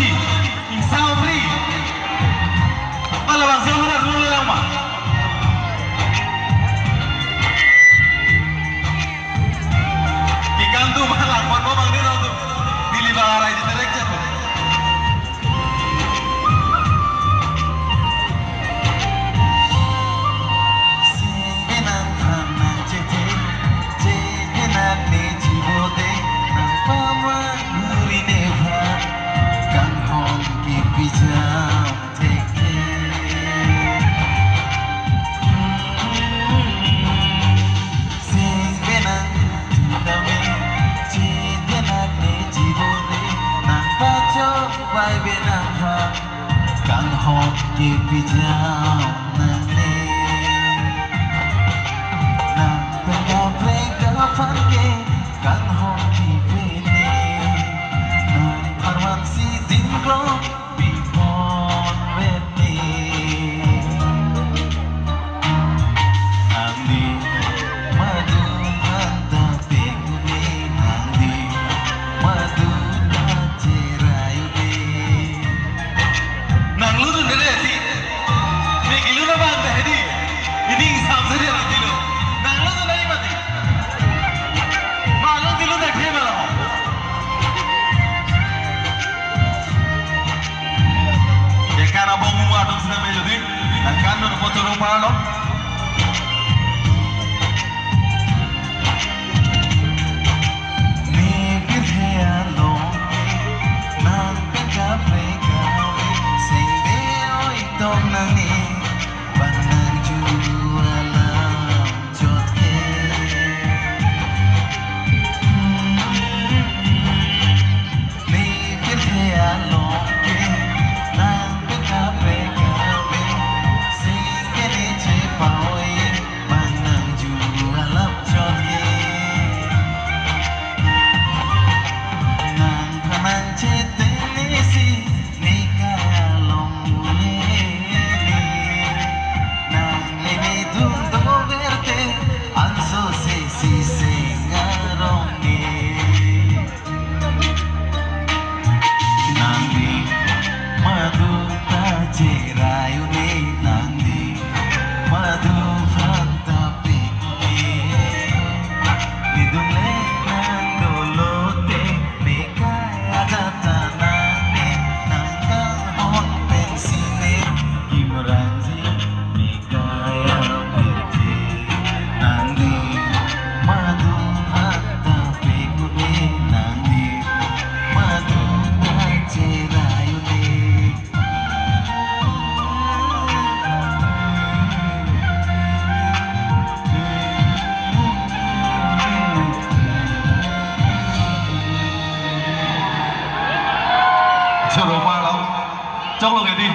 di, insau free. Malah bang saya dulu lang mah. Kikantu malah, buat mau bang dia tuh. Pilih bahara itu terek jatuh. Bijak nane, nang pengaplay kapan ke kan hoki pene, nang parwan si dingklo bipon wene, nang di madu hanta pekune, nang di madu cerayu de, nang lu tuh deh sih. Gilu na bang tadi, ini samsung dia nanti lo. Nanglo tu nahi mati. Malu gilu dah kaya malam. Ya karena bomu adum sudah menjadi, dan kan nur foto rumah lo. Negeri helo, nang pekaple kawe, sehingga oitong nani. Cho đồ qua đâu, trong là cái gì?